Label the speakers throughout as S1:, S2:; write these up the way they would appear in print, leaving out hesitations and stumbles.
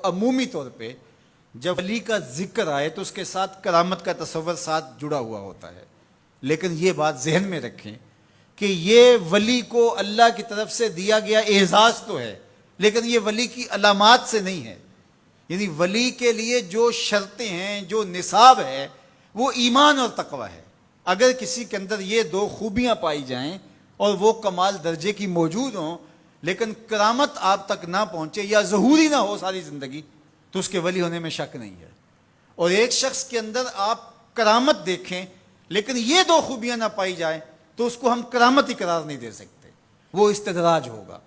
S1: عمومی طور پہ جب ولی کا ذکر آئے تو اس کے ساتھ کرامت کا تصور ساتھ جڑا ہوا ہوتا ہے، لیکن یہ بات ذہن میں رکھیں کہ یہ ولی کو اللہ کی طرف سے دیا گیا اعزاز تو ہے، لیکن یہ ولی کی علامات سے نہیں ہے۔ یعنی ولی کے لیے جو شرطیں ہیں، جو نصاب ہے، وہ ایمان اور تقوی ہے۔ اگر کسی کے اندر یہ دو خوبیاں پائی جائیں اور وہ کمال درجے کی موجود ہوں، لیکن کرامت آپ تک نہ پہنچے یا ظہوری نہ ہو ساری زندگی، تو اس کے ولی ہونے میں شک نہیں ہے۔ اور ایک شخص کے اندر آپ کرامت دیکھیں لیکن یہ دو خوبیاں نہ پائی جائیں تو اس کو ہم کرامت ہی قرار نہیں دے سکتے، وہ استدراج ہوگا۔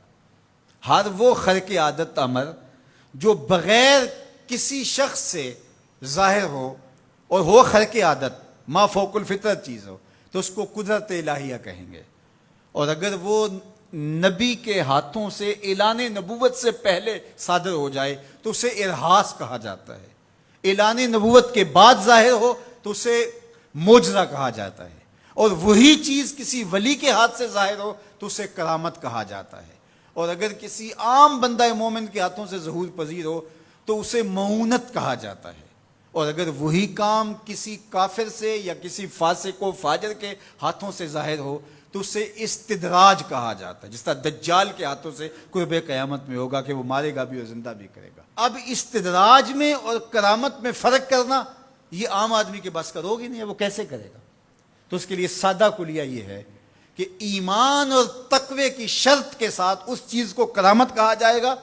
S1: ہر وہ خرق عادت امر جو بغیر کسی شخص سے ظاہر ہو اور ہو خرق عادت، ما فوق الفطرت چیز ہو، تو اس کو قدرت الہیہ کہیں گے۔ اور اگر وہ نبی کے ہاتھوں سے اعلان نبوت سے پہلے صادر ہو جائے تو اسے ارہاس کہا جاتا ہے، اعلان نبوت کے بعد ظاہر ہو تو اسے معجزہ کہا جاتا ہے، اور وہی چیز کسی ولی کے ہاتھ سے ظاہر ہو تو اسے کرامت کہا جاتا ہے، اور اگر کسی عام بندہ مومن کے ہاتھوں سے ظہور پذیر ہو تو اسے معونت کہا جاتا ہے، اور اگر وہی کام کسی کافر سے یا کسی فاسق و فاجر کے ہاتھوں سے ظاہر ہو تو اسے استدراج کہا جاتا ہے، جس طرح دجال کے ہاتھوں سے قرب قیامت میں ہوگا کہ وہ مارے گا بھی اور زندہ بھی کرے گا۔ اب استدراج میں اور کرامت میں فرق کرنا یہ عام آدمی کے بس کا روگ ہی نہیں ہے، وہ کیسے کرے گا؟ تو اس کے لیے سادہ کلیہ یہ ہے کہ ایمان اور تقوی کی شرط کے ساتھ اس چیز کو کرامت کہا جائے گا،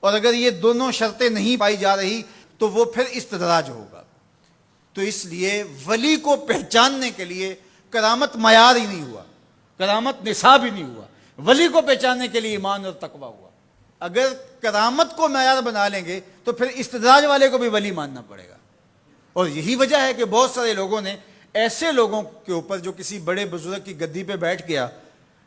S1: اور اگر یہ دونوں شرطیں نہیں پائی جا رہی تو وہ پھر استدراج ہوگا۔ تو اس لیے ولی کو پہچاننے کے لیے کرامت معیار ہی نہیں ہوا، کرامت نصاب ہی نہیں ہوا، ولی کو پہچاننے کے لیے ایمان اور تقوی ہوا۔ اگر کرامت کو معیار بنا لیں گے تو پھر استدراج والے کو بھی ولی ماننا پڑے گا۔ اور یہی وجہ ہے کہ بہت سارے لوگوں نے ایسے لوگوں کے اوپر جو کسی بڑے بزرگ کی گدی پہ بیٹھ گیا،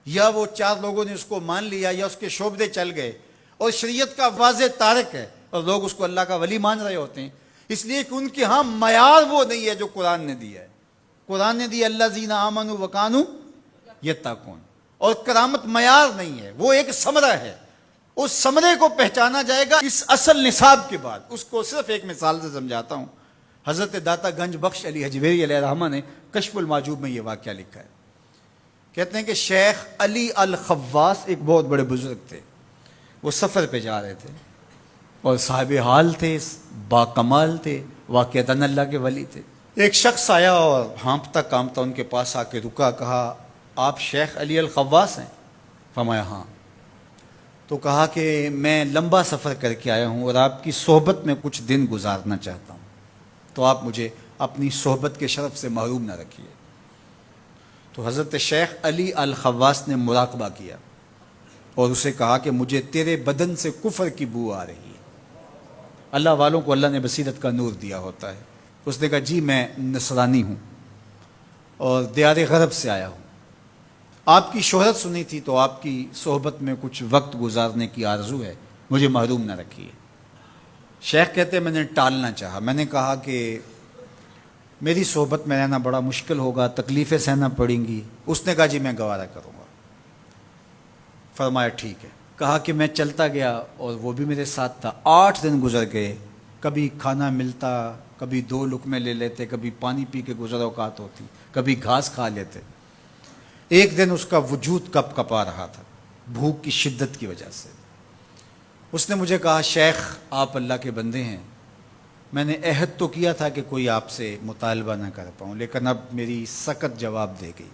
S1: یا وہ چار لوگوں نے اس کو مان لیا یا اس کے شعبدے چل گئے اور شریعت کا واضح تارک ہے اور لوگ اس کو اللہ کا ولی مان رہے ہوتے ہیں، اس لیے کہ ان کے ہاں معیار وہ نہیں ہے جو قرآن نے دیا ہے۔ قرآن نے دیا الذین آمنوا وکانوا یتقون، اور کرامت معیار نہیں ہے، وہ ایک ثمرہ ہے۔ اس ثمرے کو پہچانا جائے گا اس اصل نصاب کے بعد۔ اس کو صرف ایک مثال سے سمجھاتا ہوں۔ حضرت داتا گنج بخش علی حجویری علیہ الرحمہ نے کشف المعجوب میں یہ واقعہ لکھا ہے۔ کہتے ہیں کہ شیخ علی الخواص ایک بہت بڑے بزرگ تھے، وہ سفر پہ جا رہے تھے اور صاحب حال تھے، باکمال تھے، واقعتاً اللہ کے ولی تھے۔ ایک شخص آیا اور ہانپتا کامتا ان کے پاس آ کے رکا، کہا آپ شیخ علی الخواص ہیں؟ فرمایا ہاں۔ تو کہا کہ میں لمبا سفر کر کے آیا ہوں اور آپ کی صحبت میں کچھ دن گزارنا چاہتا ہوں، تو آپ مجھے اپنی صحبت کے شرف سے محروم نہ رکھیے۔ تو حضرت شیخ علی الخواص نے مراقبہ کیا اور اسے کہا کہ مجھے تیرے بدن سے کفر کی بو آ رہی ہے۔ اللہ والوں کو اللہ نے بصیرت کا نور دیا ہوتا ہے۔ اس نے کہا جی میں نصرانی ہوں اور دیار غرب سے آیا ہوں، آپ کی شہرت سنی تھی تو آپ کی صحبت میں کچھ وقت گزارنے کی آرزو ہے، مجھے محروم نہ رکھیے۔ شیخ کہتے ہیں میں نے ٹالنا چاہا، میں نے کہا کہ میری صحبت میں رہنا بڑا مشکل ہوگا، تکلیفیں سہنا پڑیں گی۔ اس نے کہا جی میں گوارا کروں گا۔ فرمایا ٹھیک ہے۔ کہا کہ میں چلتا گیا اور وہ بھی میرے ساتھ تھا۔ 8 دن گزر گئے، کبھی کھانا ملتا، کبھی 2 لقمے لے لیتے، کبھی پانی پی کے گزر اوقات ہوتی، کبھی گھاس کھا لیتے۔ ایک دن اس کا وجود کپ کپا رہا تھا بھوک کی شدت کی وجہ سے۔ اس نے مجھے کہا شیخ آپ اللہ کے بندے ہیں، میں نے عہد تو کیا تھا کہ کوئی آپ سے مطالبہ نہ کر پاؤں، لیکن اب میری سخت جواب دے گئی،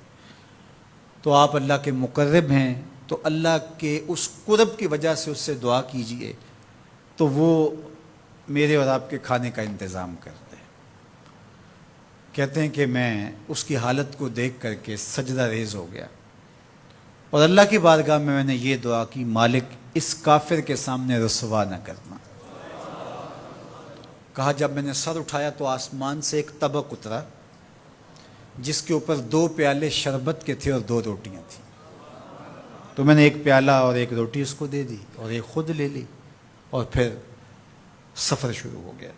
S1: تو آپ اللہ کے مقرب ہیں، تو اللہ کے اس قرب کی وجہ سے اس سے دعا کیجئے تو وہ میرے اور آپ کے کھانے کا انتظام کر دے۔ کہتے ہیں کہ میں اس کی حالت کو دیکھ کر کے سجدہ ریز ہو گیا اور اللہ کی بارگاہ میں نے یہ دعا کی مالک اس کافر کے سامنے رسوا نہ کرنا۔ کہا جب میں نے سر اٹھایا تو آسمان سے ایک طبق اترا جس کے اوپر 2 پیالے شربت کے تھے اور 2 روٹیاں تھیں، تو میں نے ایک پیالہ اور ایک روٹی اس کو دے دی اور ایک خود لے لی اور پھر سفر شروع ہو گیا۔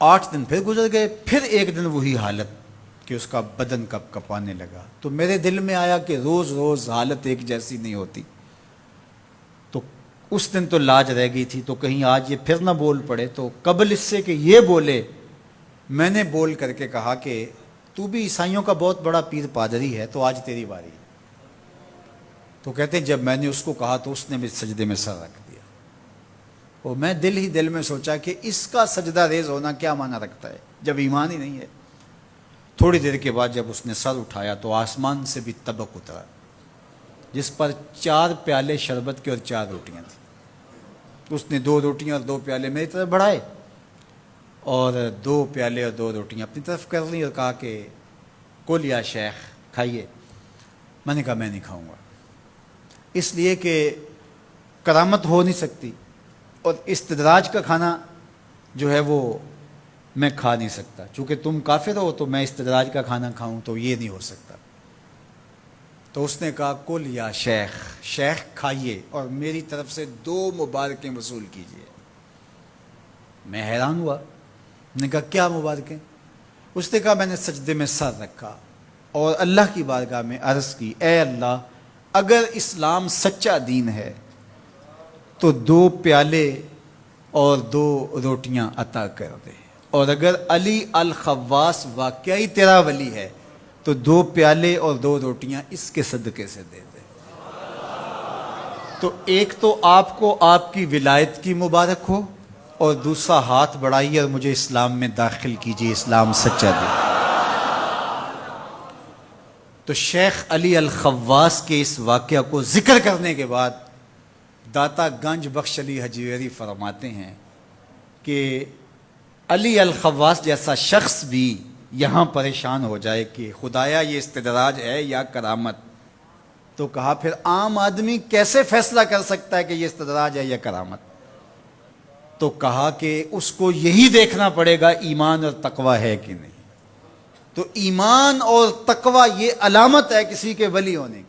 S1: 8 دن پھر گزر گئے، پھر ایک دن وہی حالت کہ اس کا بدن کپ کپانے لگا۔ تو میرے دل میں آیا کہ روز روز حالت ایک جیسی نہیں ہوتی، تو اس دن تو لاج رہ گئی تھی، تو کہیں آج یہ پھر نہ بول پڑے، تو قبل اس سے کہ یہ بولے میں نے بول کر کے کہا کہ تو بھی عیسائیوں کا بہت بڑا پیر پادری ہے، تو آج تیری باری ہے۔ تو کہتے ہیں جب میں نے اس کو کہا تو اس نے بھی سجدے میں سر رکھ دیا، اور میں دل ہی دل میں سوچا کہ اس کا سجدہ ریز ہونا کیا معنی رکھتا ہے جب ایمان ہی نہیں ہے۔ تھوڑی دیر کے بعد جب اس نے سر اٹھایا تو آسمان سے بھی طبق اترا، جس پر 4 پیالے شربت کے اور 4 روٹیاں تھیں۔ اس نے 2 روٹیاں اور 2 پیالے میری طرف بڑھائے، اور 2 پیالے اور 2 روٹیاں اپنی طرف کر لی، اور کہا کہ کل یا شیخ کھائیے۔ میں نے کہا میں نہیں کھاؤں گا، اس لیے کہ کرامت ہو نہیں سکتی، اور استدراج کا کھانا جو ہے وہ میں کھا نہیں سکتا، چونکہ تم کافر ہو تو میں استدراج کا کھانا کھاؤں تو یہ نہیں ہو سکتا۔ تو اس نے کہا کل یا شیخ، شیخ کھائیے اور میری طرف سے 2 مبارکیں وصول کیجیے۔ میں حیران ہوا، میں نے کہا کیا مبارکیں؟ اس نے کہا میں نے سجدے میں سر رکھا اور اللہ کی بارگاہ میں عرض کی، اے اللہ اگر اسلام سچا دین ہے تو 2 پیالے اور 2 روٹیاں عطا کر دے، اور اگر علی الخواص واقعی تیرا ولی ہے تو 2 پیالے اور 2 روٹیاں اس کے صدقے سے دے دے۔ تو ایک تو آپ کو آپ کی ولایت کی مبارک ہو، اور دوسرا ہاتھ بڑھائیے اور مجھے اسلام میں داخل کیجیے، اسلام سچا دین۔ تو شیخ علی الخواص کے اس واقعہ کو ذکر کرنے کے بعد داتا گنج بخش علی حجویری فرماتے ہیں کہ علی الخواص جیسا شخص بھی یہاں پریشان ہو جائے کہ خدایا یہ استدراج ہے یا کرامت، تو کہا پھر عام آدمی کیسے فیصلہ کر سکتا ہے کہ یہ استدراج ہے یا کرامت؟ تو کہا کہ اس کو یہی دیکھنا پڑے گا ایمان اور تقوی ہے کہ نہیں۔ تو ایمان اور تقوی یہ علامت ہے کسی کے ولی ہونے کی۔